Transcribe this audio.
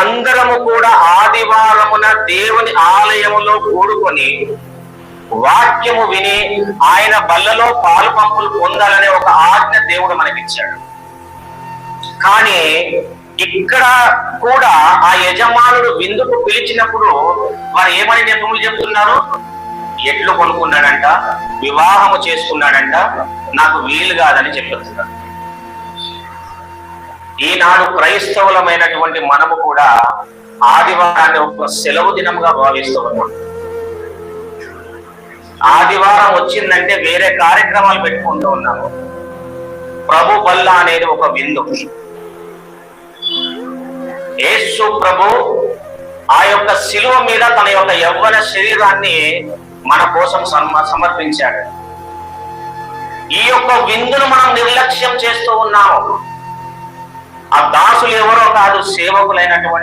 అందరము కూడా ఆదివారమున దేవుని ఆలయములో కూడుకొని వాక్యము విని ఆయన బల్లలో పాలు పంపులు పొందాలనే ఒక ఆజ్ఞ దేవుడు మనకిచ్చాడు. కానీ ఇక్కడ కూడా ఆ యజమానుడు విందుకు పిలిచినప్పుడు వారు ఏమని నియమములు చెప్తున్నారు? ఎడ్లు కొనుక్కున్నాడంట, వివాహము చేసుకున్నాడంట, నాకు వీలు కాదని చెప్తున్నారు. ఈనాడు క్రైస్తవులమైనటువంటి మనము కూడా ఆదివారాన్ని ఒక సెలవు దినంగా భావిస్తూ ఉన్నాం. ఆదివారం వచ్చిందంటే వేరే కార్యక్రమాలు పెట్టుకుంటూ ఉన్నాము. ప్రభు బల్ల అనేది ఒక విందు. యేసు ప్రభు ఆ యొక్క శిలువ మీద తన యొక్క యవ్వన శరీరాన్ని మన కోసం సమర్పించాడు. ఈ యొక్క విందును మనం నిర్లక్ష్యం చేస్తూ ఉన్నాము. ఆ దాసులు ఎవరో కాదు, సేవకులైనటువంటి